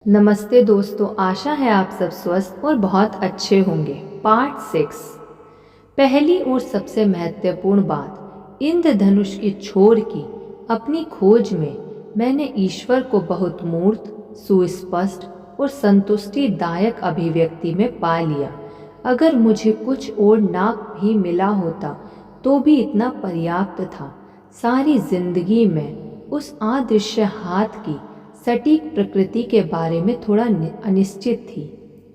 नमस्ते दोस्तों, आशा है आप सब स्वस्थ और बहुत अच्छे होंगे। पार्ट 6। पहली और सबसे महत्वपूर्ण बात, इंद्रधनुष की छोर की अपनी खोज में मैंने ईश्वर को बहुत मूर्त, सुस्पष्ट और संतुष्टिदायक अभिव्यक्ति में पा लिया। अगर मुझे कुछ और ना भी मिला होता तो भी इतना पर्याप्त था। सारी जिंदगी में उस अदृश्य हाथ की सटीक प्रकृति के बारे में थोड़ा अनिश्चित थी,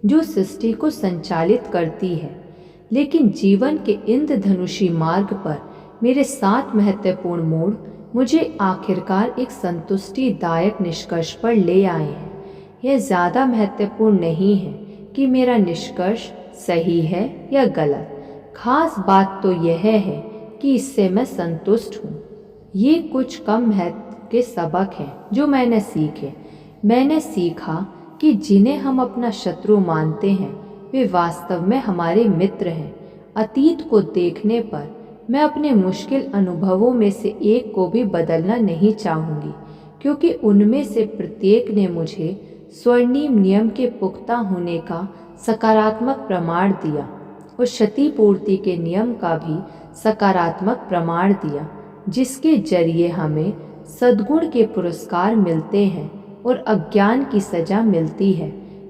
जो सृष्टि को संचालित करती है। लेकिन जीवन के इंद्रधनुषी मार्ग पर मेरे 7 महत्वपूर्ण मोड़ मुझे आखिरकार एक संतुष्टिदायक निष्कर्ष पर ले आए हैं। यह ज़्यादा महत्वपूर्ण नहीं है कि मेरा निष्कर्ष सही है या गलत। खास बात तो यह है कि इससे मैं संतुष्ट हूँ। ये कुछ कम महत्व के सबक हैं जो मैंने सीखे। मैंने सीखा कि जिन्हें हम अपना शत्रु मानते हैं वे वास्तव में हमारे मित्र हैं। अतीत को देखने पर मैं अपने मुश्किल अनुभवों में से एक को भी बदलना नहीं चाहूँगी, क्योंकि उनमें से प्रत्येक ने मुझे स्वर्णिम नियम के पुख्ता होने का सकारात्मक प्रमाण दिया और क्षतिपूर्ति के नियम का भी सकारात्मक प्रमाण दिया, जिसके जरिए हमें सद्गुण के पुरस्कार मिलते हैं और अज्ञान की सजा मिलती है।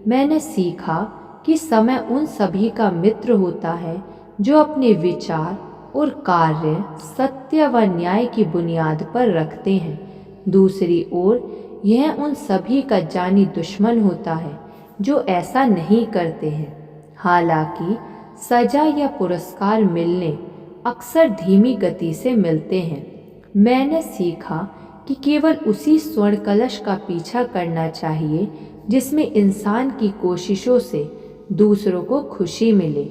मैंने सीखा कि समय उन सभी का मित्र होता है जो अपने विचार और कार्य सत्य व न्याय की बुनियाद पर रखते हैं। दूसरी ओर यह उन सभी का जानी दुश्मन होता है जो ऐसा नहीं करते हैं। हालांकि सजा या पुरस्कार मिलने अक्सर धीमी गति से मिलते हैं। मैंने सीखा कि केवल उसी स्वर्ण कलश का पीछा करना चाहिए जिसमें इंसान की कोशिशों से दूसरों को खुशी मिले।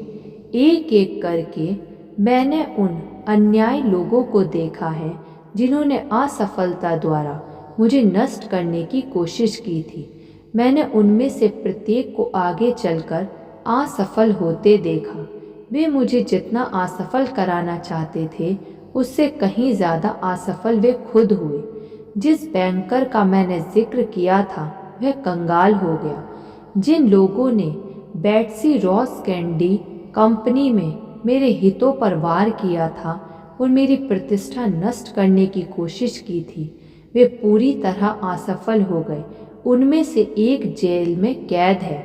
एक एक करके मैंने उन अन्यायी लोगों को देखा है जिन्होंने असफलता द्वारा मुझे नष्ट करने की कोशिश की थी। मैंने उनमें से प्रत्येक को आगे चलकर असफल होते देखा। वे मुझे जितना असफल कराना चाहते थे उससे कहीं ज़्यादा असफल वे खुद हुए। जिस बैंकर का मैंने जिक्र किया था वह कंगाल हो गया। जिन लोगों ने बेट्सी रॉस कैंडी कंपनी में मेरे हितों पर वार किया था और मेरी प्रतिष्ठा नष्ट करने की कोशिश की थी, वे पूरी तरह असफल हो गए। उनमें से एक जेल में कैद है।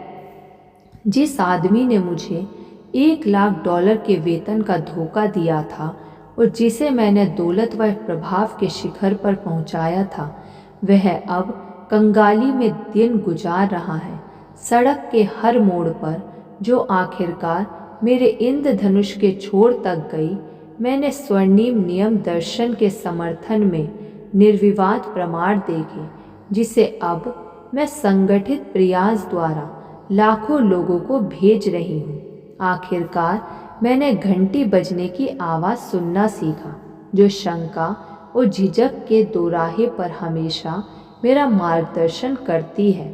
जिस आदमी ने मुझे $1,00,000 के वेतन का धोखा दिया था और जिसे मैंने दौलत व प्रभाव के शिखर पर पहुंचाया था, वह अब कंगाली में दिन गुजार रहा है। सड़क के हर मोड़ पर जो आखिरकार मेरे इंद्रधनुष के छोर तक गई, मैंने स्वर्णिम नियम दर्शन के समर्थन में निर्विवाद प्रमाण देखे, जिसे अब मैं संगठित प्रयास द्वारा लाखों लोगों को भेज रही हूँ। आखिरकार मैंने घंटी बजने की आवाज़ सुनना सीखा, जो शंका और झिझक के दोराहे पर हमेशा मेरा मार्गदर्शन करती है।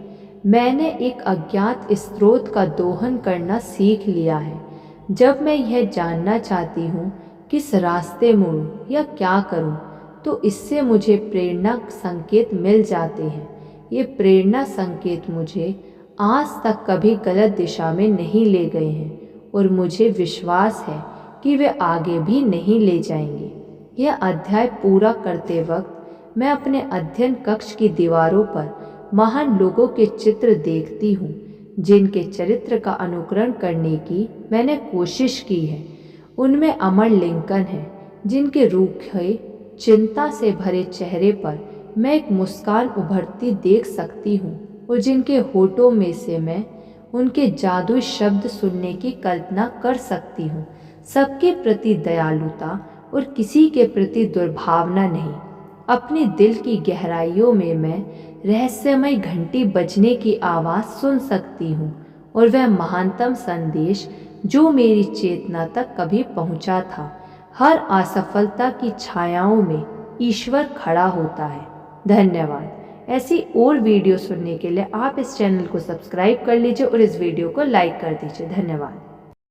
मैंने एक अज्ञात स्रोत का दोहन करना सीख लिया है। जब मैं यह जानना चाहती हूँ किस रास्ते मुड़ूं या क्या करूँ, तो इससे मुझे प्रेरणा संकेत मिल जाते हैं। ये प्रेरणा संकेत मुझे आज तक कभी गलत दिशा में नहीं ले गए हैं और मुझे विश्वास है कि वे आगे भी नहीं ले जाएंगे। यह अध्याय पूरा करते वक्त मैं अपने अध्ययन कक्ष की दीवारों पर महान लोगों के चित्र देखती हूँ, जिनके चरित्र का अनुकरण करने की मैंने कोशिश की है। उनमें अमर लिंकन है, जिनके रूखे चिंता से भरे चेहरे पर मैं एक मुस्कान उभरती देख सकती हूँ और जिनके होठों में से मैं उनके जादुई शब्द सुनने की कल्पना कर सकती हूँ। सबके प्रति दयालुता और किसी के प्रति दुर्भावना नहीं। अपने दिल की गहराइयों में मैं रहस्यमय घंटी बजने की आवाज़ सुन सकती हूँ और वह महानतम संदेश जो मेरी चेतना तक कभी पहुँचा था। हर असफलता की छायाओं में ईश्वर खड़ा होता है। धन्यवाद। ऐसी और वीडियो सुनने के लिए आप इस चैनल को सब्सक्राइब कर लीजिए और इस वीडियो को लाइक कर दीजिए। धन्यवाद।